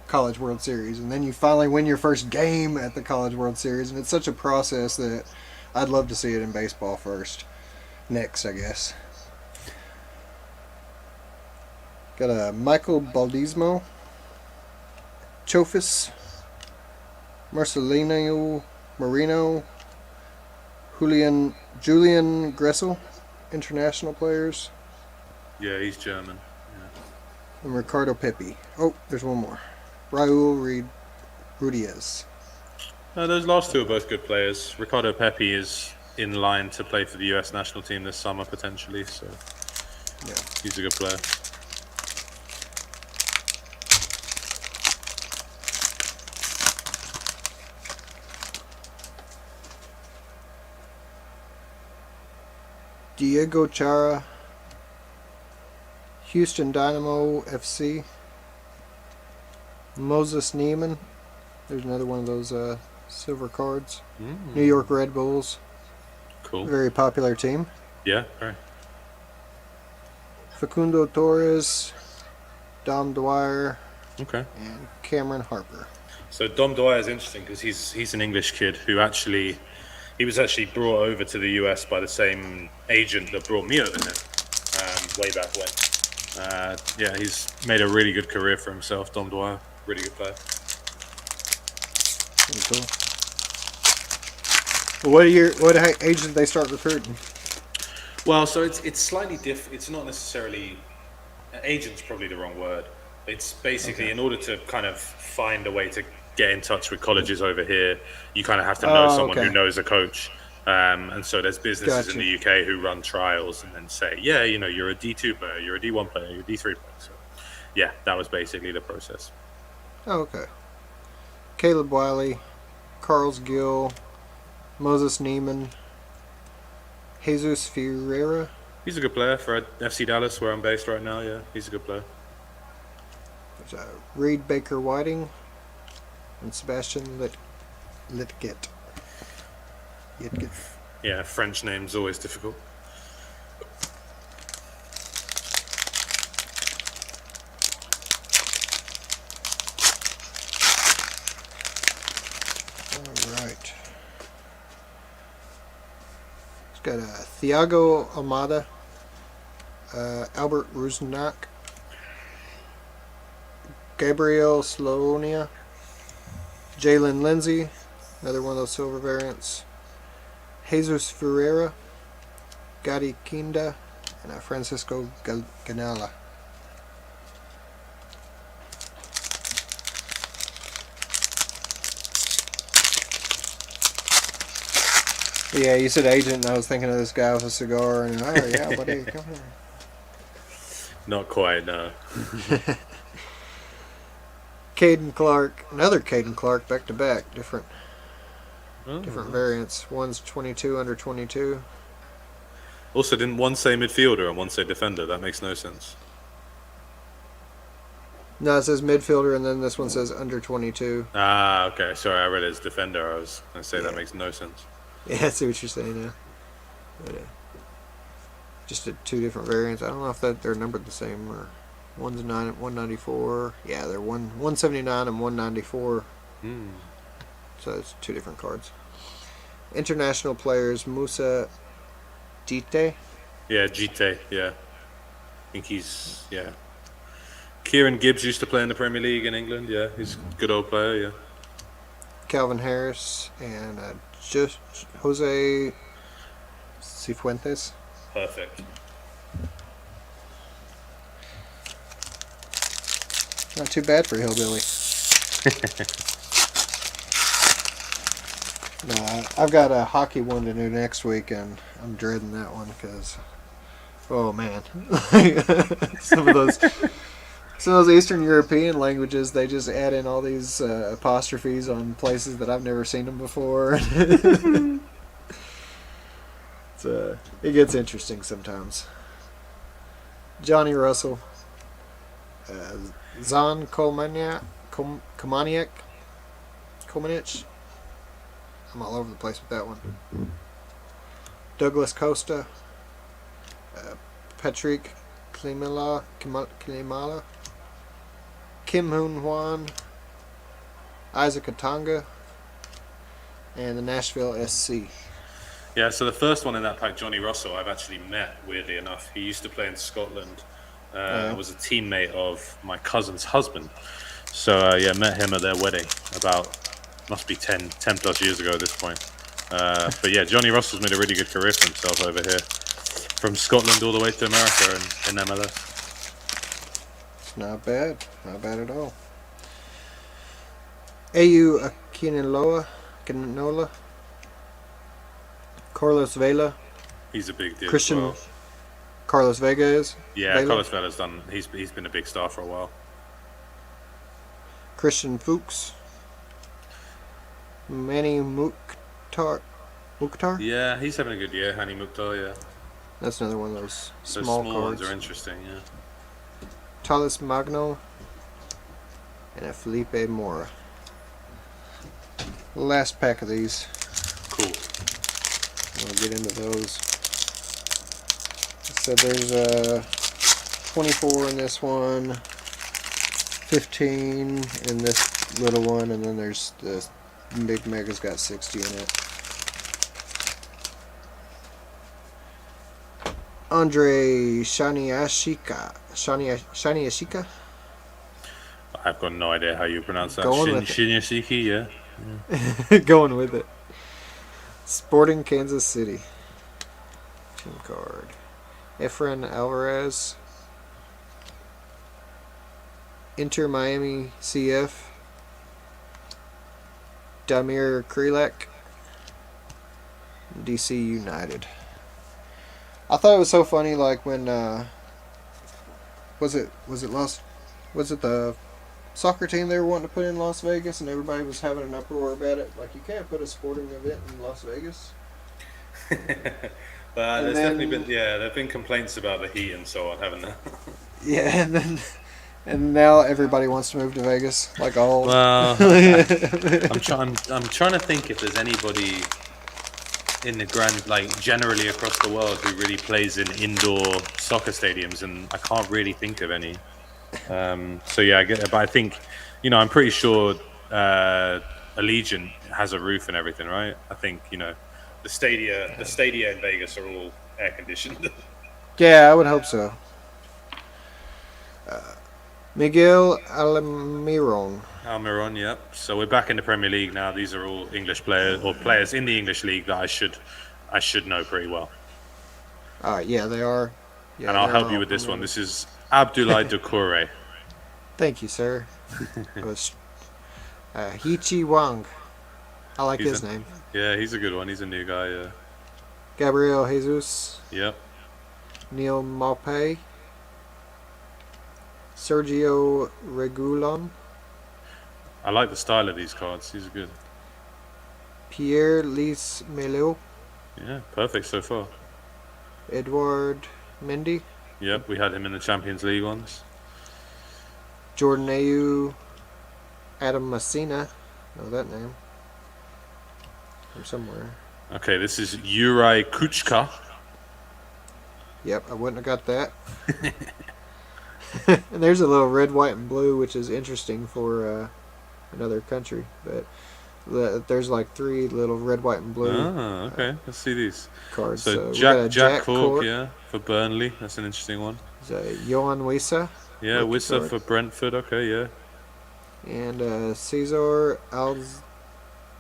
College World Series, and then you finally win your first game at the College World Series, and it's such a process that I'd love to see it in baseball next, I guess. Got a Michael Baldismo, Chofis, Marcelino Marino, Julian Gressel, international players. Yeah, he's German. Yeah. And Ricardo Pepi. Oh, there's one more. Raul Rudiez. Those last two are both good players. Ricardo Pepi is in line to play for the US national team this summer, potentially, so yeah, he's a good player. Diego Chara, Houston Dynamo FC, Moses Neiman. There's another one of those silver cards. New York Red Bulls. Cool. Very popular team. Yeah, right. Facundo Torres, Dom Dwyer, okay, and Cameron Harper. So Dom Dwyer is interesting because he's an English kid who he was actually brought over to the US by the same agent that brought me over here way back when. Yeah, he's made a really good career for himself, Dom Dwyer. Really good player. Pretty cool. Well, what age did they start recruiting? Well, so it's slightly different. It's not necessarily agent's probably the wrong word. It's basically in order to kind of find a way to get in touch with colleges over here, you kind of have to know someone who knows a coach. And so there's businesses in the UK who run trials and then say, yeah, you're a D2 player, you're a D1 player, you're a D3 player. So yeah, that was basically the process. Oh, okay. Caleb Wiley, Carls Gill, Moses Neiman, Jesus Ferreira. He's a good player for FC Dallas, where I'm based right now. Yeah, he's a good player. There's Reed Baker Whiting and Sebastian Litget. Yeah, French names always difficult. All right. It's got Thiago Almada, Albert Rusnak, Gabriel Sloania, Jalen Lindsay, another one of those silver variants, Jesus Ferreira, Gadi Kinda, and Francisco Ganala. Yeah, you said agent, and I was thinking of this guy with a cigar, and oh yeah, buddy, come here. Not quite, no. Caden Clark, another Caden Clark, back to back, different Oh, variants. One's 22 under 22. Also, didn't one say midfielder and one say defender? That makes no sense. No, it says midfielder, and then this one says under 22. Ah, okay. Sorry, I read it as defender. I was going to say that Yeah. makes no sense. Yeah, I see what you're saying now. But, just two different variants. I don't know if they're numbered the same or one's 194. Yeah, they're 179 and 194. So it's two different cards. International players: Musa Dite. Yeah, Gite. Yeah, I think he's Kieran Gibbs used to play in the Premier League in England. Yeah, he's a good old player. Yeah. Calvin Harris and just Jose Cifuentes. Perfect. Not too bad for Hillbilly. No, I've got a hockey one to do next week, and I'm dreading that one because, oh man, some of those Eastern European languages, they just add in all these apostrophes on places that I've never seen them before. It gets interesting sometimes. Johnny Russell, Zan Komaniak. I'm all over the place with that one. Douglas Costa, Patrick Klimala, Kim Hoon Hwan, Isaac Atanga, and the Nashville SC. Yeah, so the first one in that pack, Johnny Russell, I've actually met, weirdly enough. He used to play in Scotland. Was a teammate of my cousin's husband. So, met him at their wedding about, must be 10 plus years ago at this point. But yeah, Johnny Russell's made a really good career for himself over here. From Scotland all the way to America in MLS. It's not bad. Not bad at all. AU Akinola. Carlos Vela. He's a big deal. Christian as well. Carlos Vega is. Yeah, Vela. Carlos Vela's done. He's been a big star for a while. Christian Fuchs. Manny Mukhtar. Yeah, he's having a good year. Hani Mukhtar, yeah. That's another one of those Those small small cards. ones are interesting, yeah. Talis Magno. And a Felipe Mora. Last pack of these. Cool. We'll get into those. So there's 24 in this one, 15 in this little one, and then there's the big mega's got 60 in it. Andre Shaniashika. I've got no idea how you pronounce that. Going with it. Shinyashiki, yeah. Going with it. Sporting Kansas City. Team card. Efren Alvarez. Inter Miami CF. Damir Krelak. DC United. I thought it was so funny, like when was it the soccer team they were wanting to put in Las Vegas, and everybody was having an uproar about it. Like, you can't put a sporting event in Las Vegas. But there's definitely been there've been complaints about the heat and so on, haven't there? Yeah, and now everybody wants to move to Vegas. Like all. Well, I'm trying to think if there's anybody in the grand, like generally across the world, who really plays in indoor soccer stadiums, and I can't really think of any. So yeah, I get it, but I think, I'm pretty sure Allegiant has a roof and everything, right? I think the stadia in Vegas are all air conditioned. Yeah, I would hope so. Miguel Almiron. Almiron, yep. So we're back in the Premier League now. These are all English players or players in the English league that I should know pretty well. Yeah, they are. Yeah, and I'll help you with this one. This is Abdoulaye Doucouré. Thank you, sir. It was Hichi Wang. I like his name. Yeah, he's a good one. He's a new guy, yeah. Gabriel Jesus. Yep. Neil Maupay. Sergio Regulon. I like the style of these cards. These are good. Pierre Lys Melo. Yeah, perfect so far. Edouard Mendy. Yep, we had him in the Champions League once. Jordan Ayew. Adam Messina. Know that name. From somewhere. Okay, this is Juraj Kuchka. Yep, I wouldn't have got that. And there's a little red, white, and blue, which is interesting for another country. But there's like 3 little red, white, and blue. Ah, okay. Let's see these cards. So we got a Jack Cork, yeah, for Burnley. That's an interesting one. Johan Wissa. Yeah, Wissa for Brentford. Okay, yeah. And Cesar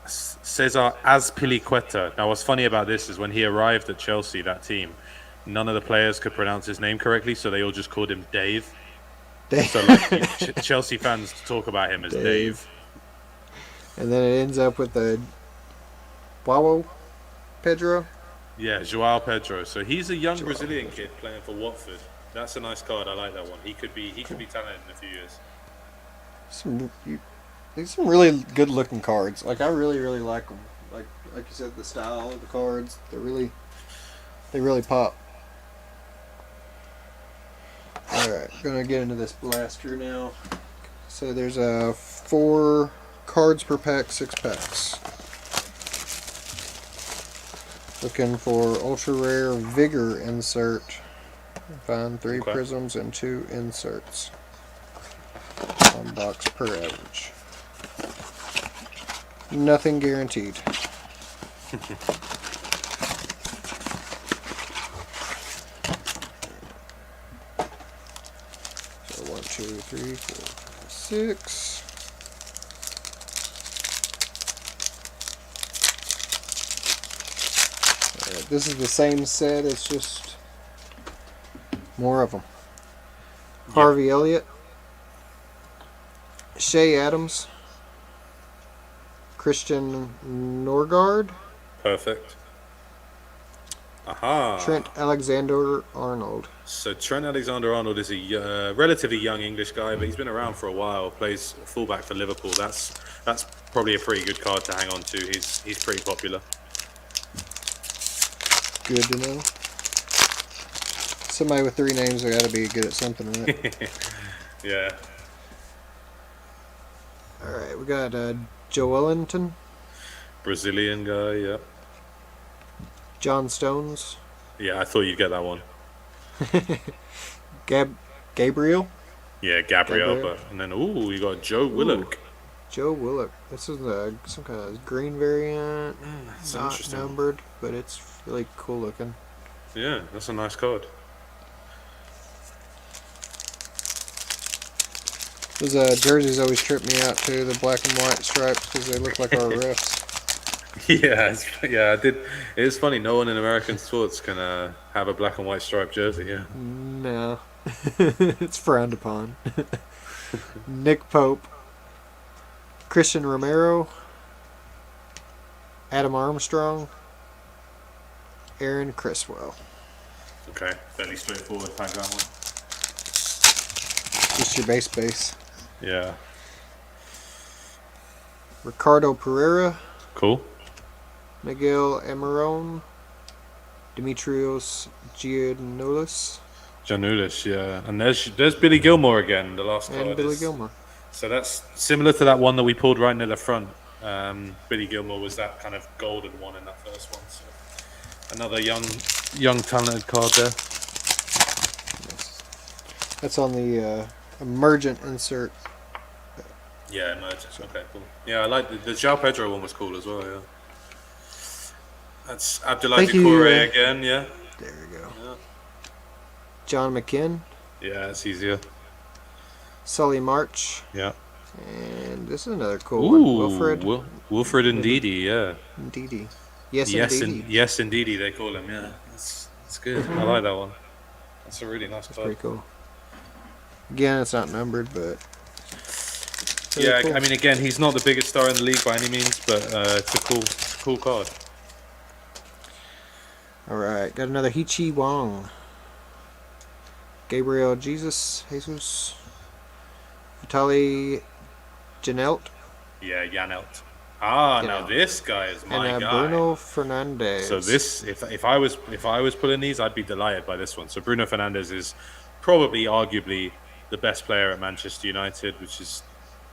Azpilicueta. Now, what's funny about this is when he arrived at Chelsea, that team, none of the players could pronounce his name correctly, so they all just called him Dave. So, like, Chelsea fans talk about him as Dave. And then it ends up with the Joao Pedro. Yeah, Joao Pedro. So he's a young Brazilian kid playing for Watford. That's a nice card. I like that one. He could be talented in a few years. These some really good looking cards. Like I really like them. Like you said, the style of the cards. They really pop. All right, gonna get into this blaster now. So there's 4 cards per pack, 6 packs. Looking for ultra rare vigor insert. Find 3 prisms and 2 inserts. 1 box per average. Nothing guaranteed. So 1, 2, 3, 4, 5, 6. Alright, this is the same set, it's just more of them. Yep. Harvey Elliott, Shea Adams, Christian Norgard. Perfect. Aha. Trent Alexander-Arnold. So Trent Alexander-Arnold is a relatively young English guy, but he's been around for a while. Plays fullback for Liverpool. That's probably a pretty good card to hang on to. He's pretty popular. Good to know. Somebody with 3 names, they got to be good at something, right? Yeah. All right, we got Joe Ellington. Brazilian guy, yeah. John Stones. Yeah, I thought you'd get that one. Gabriel. Yeah, Gabriel. But and then you got Joe Willock. Joe Willock. This is some kind of green variant. Not numbered, but it's really cool looking. Yeah, that's a nice card. Those jerseys always trip me out too, the black and white stripes, because they look like our refs. Yeah, I did. It is funny. No one in American sports can have a black and white striped jersey. Yeah. No, it's frowned upon. Nick Pope, Christian Romero, Adam Armstrong, Aaron Criswell. Okay, fairly straightforward. Thank that one. Just your base. Yeah. Ricardo Pereira. Cool. Miguel Emeron. Dimitrios Giannoulis, yeah. And there's Billy Gilmore again, the last card. And Billy Gilmore. So that's similar to that one that we pulled right near the front. Billy Gilmore was that kind of golden one in that first one. So another young talented card there. That's on the emergent insert. Yeah, emergent. Okay, cool. Yeah, I like the João Pedro one was cool as well. Yeah. That's Abdoulaye Doucouré again. Yeah. There we go. Yeah. John McKinn. Yeah, it's easier. Sully March. Yeah. And this is another cool one. Wilfred Ndidi, yeah. Ndidi. Yes, Ndidi, they call him, yeah. That's good. I like that one. That's a really nice card. Pretty cool. Again, it's not numbered, but... Yeah, cool. I mean, again, he's not the biggest star in the league by any means, but it's a cool card. Alright, got another Hee-Chi Wong. Gabriel Jesus. Vitaly Janelt. Yeah, Janelt. Ah, You now know, this guy is and my guy. Bruno So Fernandez. this, if I was pulling these, I'd be delighted by this one. So Bruno Fernandez is probably, arguably, the best player at Manchester United, which is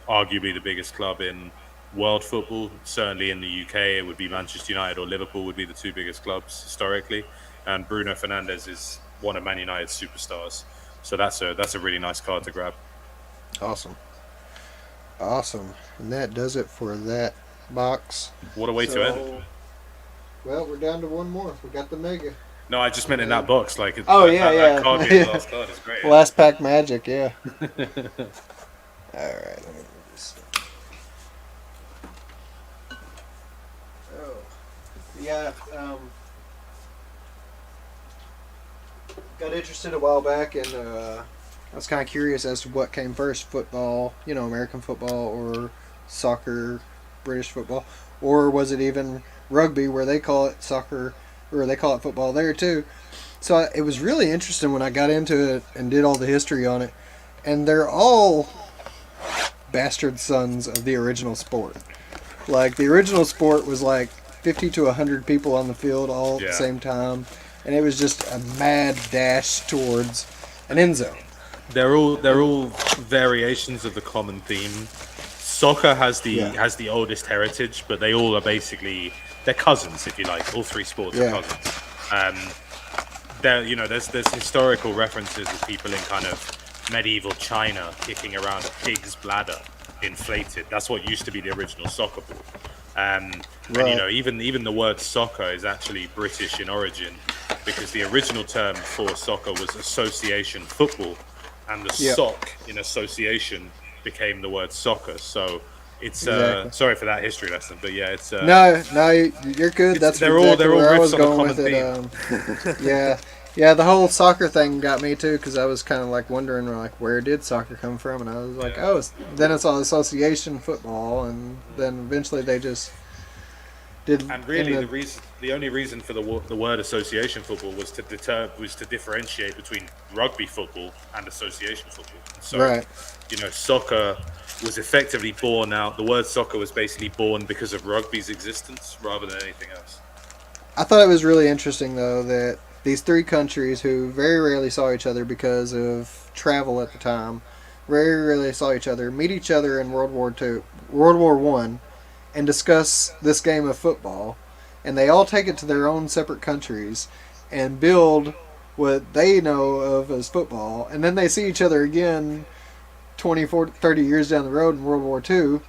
arguably the biggest club in world football. Certainly in the UK, it would be Manchester United or Liverpool would be the two biggest clubs historically. And Bruno Fernandez is one of Man United's superstars. So that's a really nice card to grab. Awesome. Awesome. And that does it for that box. What a way to end. Well, we're down to one more. We got the mega. No, I just meant in that box. Like, Yeah. that card being the last card is great. Last pack magic, yeah. All right. Let me move this. Oh, yeah. Got interested a while back, and I was kind of curious as to what came first: football, American football, or soccer, British football, or was it even rugby, where they call it soccer, or they call it football there too? So it was really interesting when I got into it and did all the history on it, and they're all bastard sons of the original sport. Like the original sport was like 50 to 100 people on the field all at the same time, and it was just a mad dash towards an end zone. They're all variations of the common theme. Soccer has the oldest heritage, but they all are basically, they're cousins, if you like. All three sports are cousins. There's historical references of people in kind of medieval China kicking around a pig's bladder inflated. That's what used to be the original soccer ball. And even the word soccer is actually British in origin, because the original term for soccer was association football, and the sock in association became the word soccer. So it's sorry for that history lesson, but yeah, it's no, you're good. That's they're exactly all where I was riffs on going the with common it. Yeah. The whole soccer thing got me too, because I was kind of like wondering, like, where did soccer come from? And I was like, then it's all association football, and then eventually they just did. And really, the only reason for the word association football was to differentiate between rugby football and association football. So, soccer was effectively born out. The word soccer was basically born because of rugby's existence rather than anything else. I thought it was really interesting, though, that these three countries who very rarely saw each other because of travel at the time, very rarely saw each other, meet each other in World War One, and discuss this game of football, and they all take it to their own separate countries and build what they know of as football, and then they see each other again 20, 40, 30 years down the road in World War II,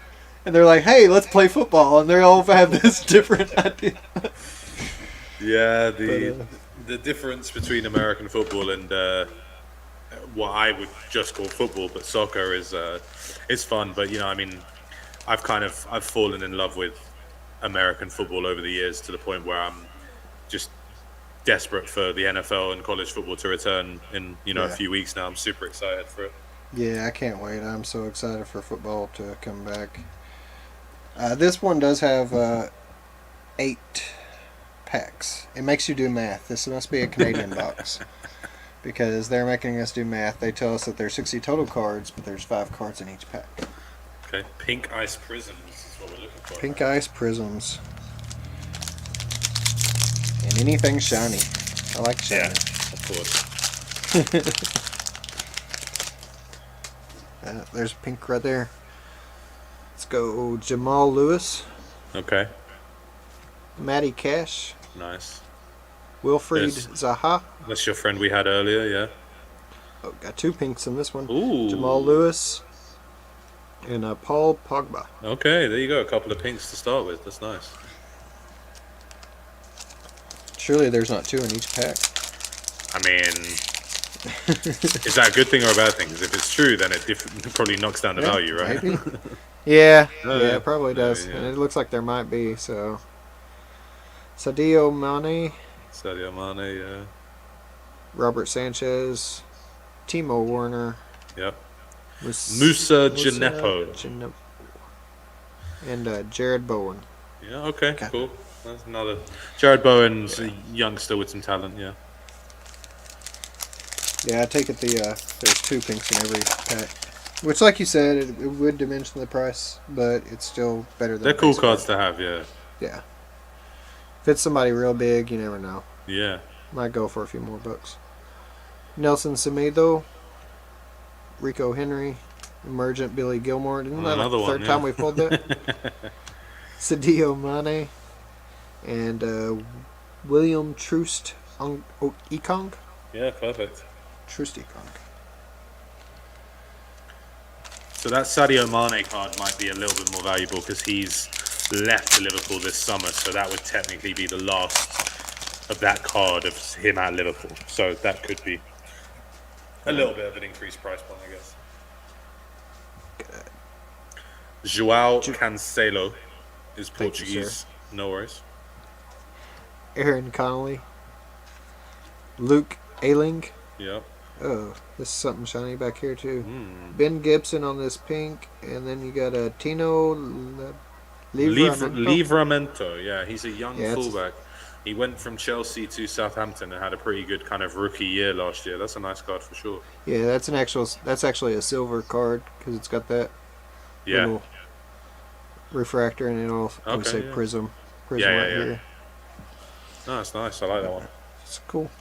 and they're like, hey, let's play football, and they all have this different idea. Yeah, the difference between American football and what I would just call football, but soccer is fun. But I've fallen in love with American football over the years, to the point where I'm just desperate for the NFL and college football to return in a few weeks now. I'm super excited for it. Yeah, I can't wait. I'm so excited for football to come back. This one does have 8 packs. It makes you do math. This must be a Canadian box, because they're making us do math. They tell us that there's 60 total cards, but there's 5 cards in each pack. Okay, pink ice prisms is what we're looking for. Pink ice prisms. And anything shiny. I like shiny. Yeah, of course. There's pink right there. Let's go Jamal Lewis. Okay. Matty Cash. Nice. Wilfried Zaha. That's your friend we had earlier, yeah. Oh, got 2 pinks in this one. Ooh. Jamal Lewis and Paul Pogba. Okay, there you go. A couple of pinks to start with. That's nice. Surely there's not 2 in each pack. I mean, is that a good thing or a bad thing? Because if it's true, then it probably knocks down the value, right? Maybe. Yeah, it probably does. Yeah. And it looks like there might be, so. Sadio Mane. Yeah. Robert Sanchez. Timo Werner. Yep. Musa Djenepo. And Jared Bowen. Yeah, okay, cool. That's another. Jared Bowen's a youngster with some talent, yeah. Yeah, I take it there's 2 pinks in every pack. Which, like you said, it would diminish the price, but it's still better than They're a cool base cards card. to have, yeah. Yeah. If it's somebody real big, you never know. Yeah. Might go for a few more bucks. Nelson Semedo, Rico Henry, Emergent Billy Gilmore. Isn't that like Another the one, third yeah. time we pulled that? Sadio Mane and William Troost Ekong. Yeah, perfect. Troost Ekong. So that Sadio Mane card might be a little bit more valuable because he's left Liverpool this summer. So that would technically be the last of that card of him at Liverpool. So that could be a little bit of an increased price point, I guess. João Cancelo is Portuguese. No worries. Aaron Connolly. Luke Ayling. Yep. Oh, this is something shiny back here too. Mm. Ben Gibson on this pink, and then you got a Tino Livramento. Yeah, he's a young Yeah, fullback. He went from Chelsea to Southampton and had a pretty good kind of rookie year last year. That's a nice card for sure. Yeah, that's actually a silver card because it's got that Yeah. little refractor and it'll say prism right here. No, that's nice. I like that one. It's cool.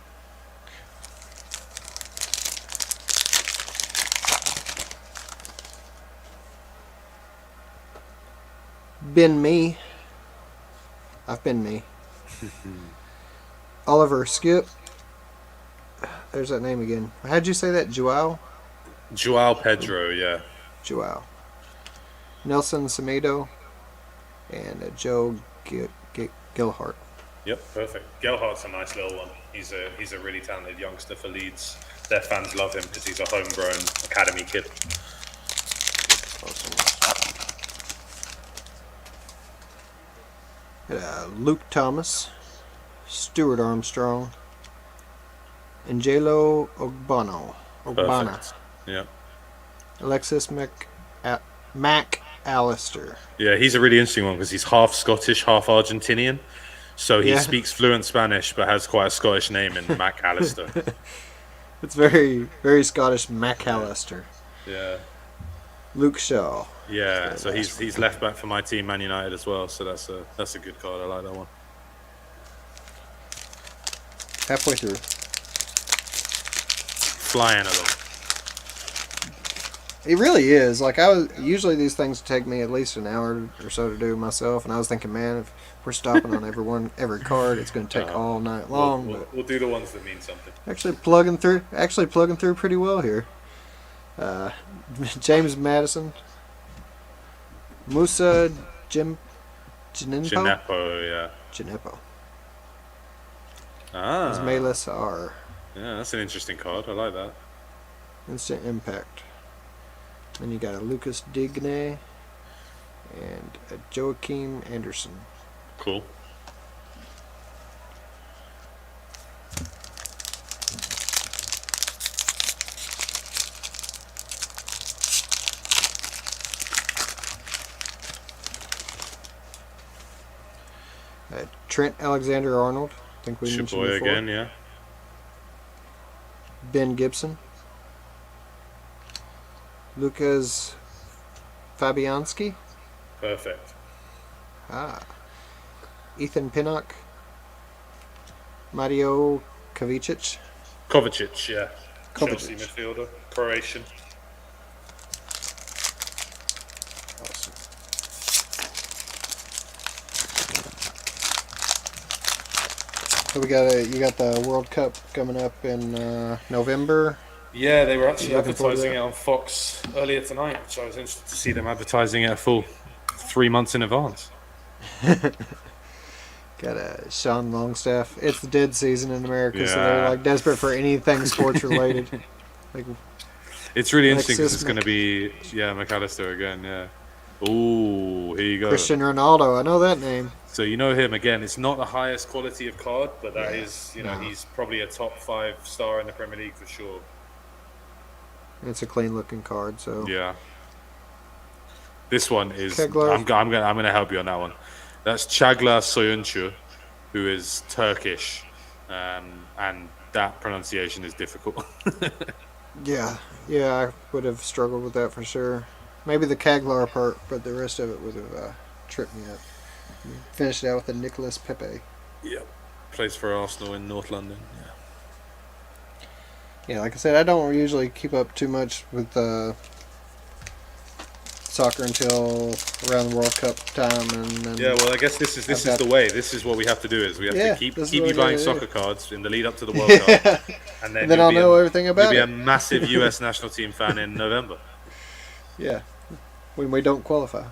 Been me. I've been me. Oliver Skip. There's that name again. How'd you say that? Joao? Joao Pedro, yeah. Joao. Nelson Semedo. And Joe Gilhart. Yep, perfect. Gelhardt's a nice little one. He's a really talented youngster for Leeds. Their fans love him because he's a homegrown academy kid. Awesome. Luke Thomas, Stuart Armstrong, Angelo Ogbonna. Perfect. Yeah. Alexis Mac Allister. Yeah, he's a really interesting one because he's half Scottish, half Argentinian. So he speaks fluent Spanish but has quite a Scottish name in Mac Allister. It's very, very Scottish Mac Allister. Yeah. Luke Shaw. Yeah, so he's left back for my team, Man United, as well. So that's a good card. I like that one. Halfway through. Flying along. It really is. Like usually these things take me at least an hour or so to do myself, and I was thinking, man, if we're stopping on every card, it's going to take all night long. We'll do the ones that mean something. Actually plugging through pretty well here. James Madison, Musa Gineppo, Gineppo. Ah. Sar. Yeah, that's an interesting card. I like that. Instant Impact. Then you got a Lucas Digne and a Joachim Anderson. Cool. Trent Alexander-Arnold. I think we mentioned before. again, yeah. Ben Gibson. Lucas Fabianski. Perfect. Ethan Pinnock. Mario Kovacic. Kovacic, yeah. Kovacic. Chelsea midfielder. Croatian. Awesome. So you got the World Cup coming up in November. Yeah, they were actually advertising it on Fox earlier tonight, which I was interested to see them advertising it a full 3 months in advance. Got Sean Longstaff. It's the dead season in America, so they're like desperate for anything sports related. Like, it's really interesting because it's going to be McAllister again. Yeah. Ooh, here you go. Cristiano Ronaldo. I know that name. So you know him again. It's not the highest quality of card, but that is, he's probably a top 5 star in the Premier League for sure. It's a clean looking card. So yeah. This one is. I'm gonna help you on that one. That's Çağlar Soyuncu, who is Turkish, and that pronunciation is difficult. Yeah, Yeah, I would have struggled with that for sure. Maybe the Kaglar part, but the rest of it would have tripped me up. Finished it out with the Nicholas Pepe. Yep. Plays for Arsenal in North London. Yeah. Yeah, like I said, I don't usually keep up too much with soccer until around the World Cup time, and then Yeah, well, I guess this is the way. This is what we have to do. Is we have to keep this is keep what you I gotta buying do. soccer cards in the lead up to the World Cup, Yeah, and and then then I'll know everything you'll about be a it. massive U.S. national team fan in November. Yeah, when we don't qualify.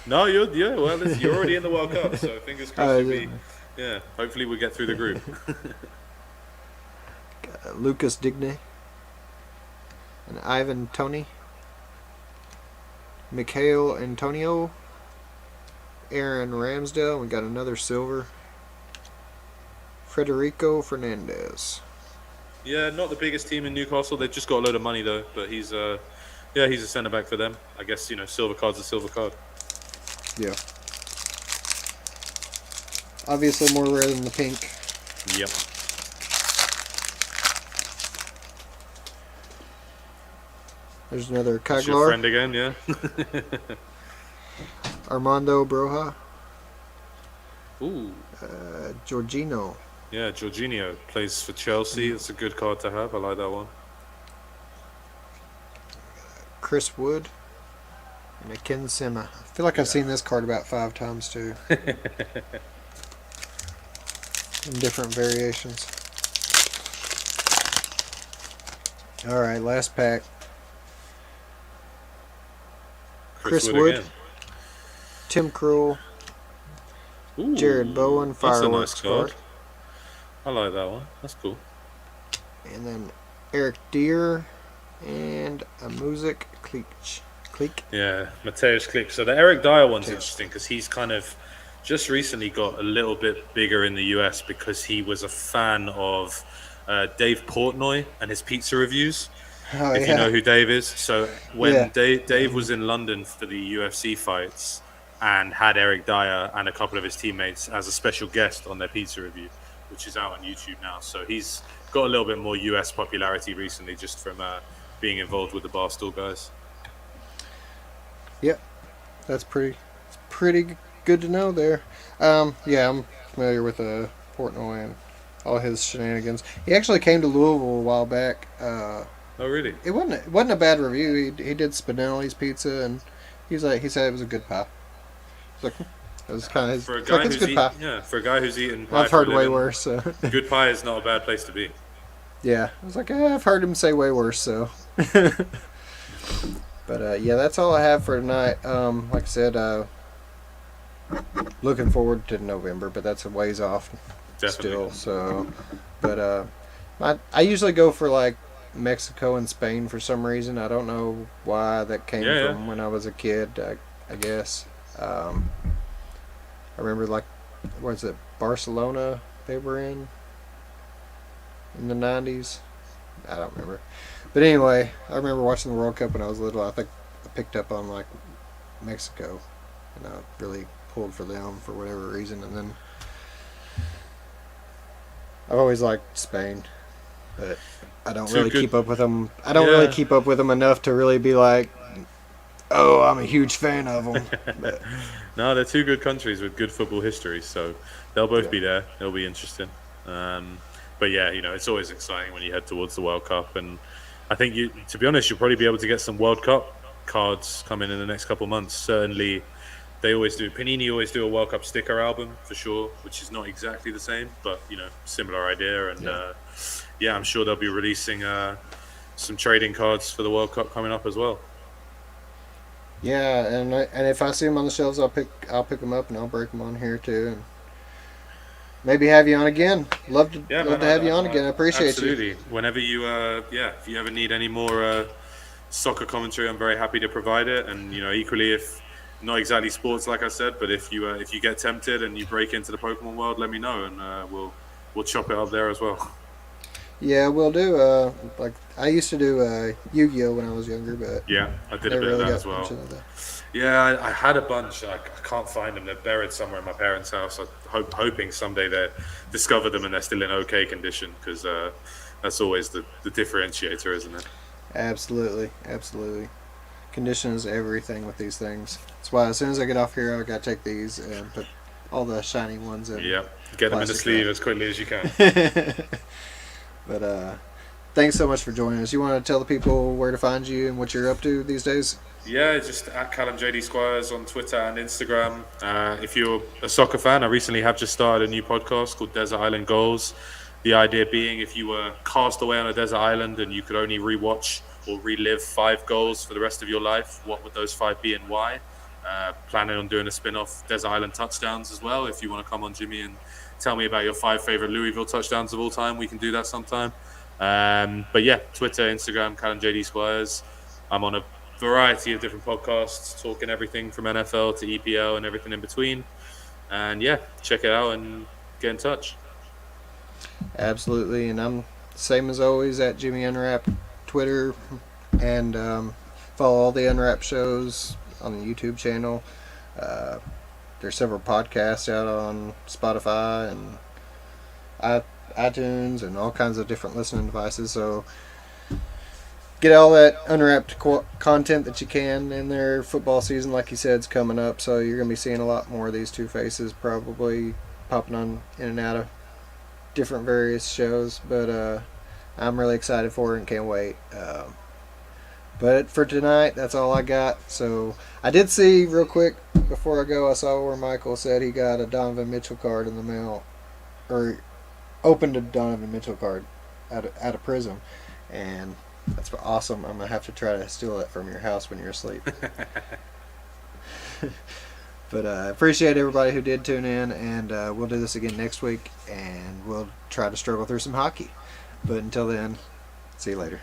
No, you're already in the World Cup, so fingers crossed you'll be. Yeah. Yeah, hopefully we get through the group. Lucas Digne and Ivan Tony, Mikhail Antonio, Aaron Ramsdale. We got another silver. Federico Fernandez. Yeah, not the biggest team in Newcastle. They've just got a load of money though, but he's a centre back for them. I guess silver card's a silver card. Yeah. Obviously more rare than the pink. Yep. There's another That's your friend Kaglar. again, yeah. Armando Broja. Ooh. Jorginho. Yeah, Jorginho plays for Chelsea. It's a good card to have. I like that one. Chris Wood. And a Ken Sema. I feel like I've seen this card about 5 times too. In different variations. Alright, last pack. Chris Wood. Again. Tim Krul. Ooh, Jared Bowen. that's a nice Fireworks card. card. I like that one. That's cool. And then Eric Deer. And a Music Cleach. Yeah, Mateusz Klich. So the Eric Dyer one's interesting because he's kind of just recently got a little bit bigger in the US because he was a fan of Dave Portnoy and his pizza reviews. Oh, if you know who Dave is. So when Dave was in London for the UFC fights and had Eric Dyer and a couple of his teammates as a special guest on their pizza review, which is out on YouTube now. So he's got a little bit more US popularity recently just from being involved with the Barstool guys. Yep, that's pretty good to know there. Yeah, I'm familiar with Portnoy and all his shenanigans. He actually came to Louisville a while back. Oh, really? It wasn't a bad review. He did Spinelli's pizza, and he said it was a good pie. It was kind of for a guy who's for a guy who's eaten pie. I've heard way worse. So. Good pie is not a bad place to be. Yeah, I was like, I've heard him say way worse. So. But yeah, that's all I have for tonight. Like I said, looking forward to November, but that's a ways off. Definitely. Still. So, but I usually go for like Mexico and Spain for some reason. I don't know why that came from when I was a kid. I guess. I remember was it Barcelona they were in the 90s? I don't remember. But anyway, I remember watching the World Cup when I was little. I think I picked up on Mexico, and I really pulled for them for whatever reason. And then I've always liked Spain, but I don't really keep up with them. I don't really keep up with them enough to really be like, oh, I'm a huge fan of them. But, no, they're two good countries with good football history, so they'll both be there. It'll be interesting. But yeah, it's always exciting when you head towards the World Cup, and I think to be honest, you'll probably be able to get some World Cup cards coming in the next couple of months. Certainly, they always do. Panini always do a World Cup sticker album for sure, which is not exactly the same, but similar idea. And I'm sure they'll be releasing some trading cards for the World Cup coming up as well. Yeah, and if I see them on the shelves, I'll pick them up and I'll break them on here too, and maybe have you on again. Love to have you on again. I appreciate absolutely. Whenever you if you ever need any more soccer commentary, I'm very happy to provide it. And equally, if not exactly sports, like I said, but if you get tempted and you break into the Pokemon world, let me know, and we'll chop it up there as well. Yeah, we'll do. I used to do Yu-Gi-Oh when I was younger, but yeah, I did a bit of that as well. Yeah, I had a bunch. I can't find them. They're buried somewhere in my parents' house. I'm hoping someday they discover them and they're still in okay condition, because that's always the differentiator, isn't it? Absolutely, absolutely. Condition is everything with these things. That's why as soon as I get off here, I gotta take these and put all the shiny ones in Yeah, get them in the plastic sleeve as quickly as you can. wrap. But thanks so much for joining us. You want to tell the people where to find you and what you're up to these days? Yeah, just at Callum JD Squires on Twitter and Instagram. If you're a soccer fan, I recently have just started a new podcast called Desert Island Goals. The idea being, if you were cast away on a desert island and you could only rewatch or relive 5 goals for the rest of your life, what would those 5 be and why? Planning on doing a spin-off Desert Island touchdowns as well. If you want to come on, Jimmy, and tell me about your 5 favorite Louisville touchdowns of all time, we can do that sometime. But yeah, Twitter, Instagram, Callum JD Squires. I'm on a variety of different podcasts, talking everything from NFL to EPL and everything in between. And yeah, check it out and get in touch. Absolutely, and I'm same as always at Jimmy Unwrap Twitter, and follow all the Unwrap shows on the YouTube channel. There's several podcasts out on Spotify and iTunes and all kinds of different listening devices. So get all that unwrapped content that you can in there. Football season, like you said, is coming up, so you're going to be seeing a lot more of these two faces probably popping on in and out of different various shows. But I'm really excited for it and can't wait. But for tonight, that's all I got. So I did see real quick before I go, I saw where Michael said he got a Donovan Mitchell card in the mail, or opened a Donovan Mitchell card at a Prism, and that's awesome. I'm gonna have to try to steal it from your house when you're asleep. But I appreciate everybody who did tune in, and we'll do this again next week, and we'll try to struggle through some hockey. But until then, see you later.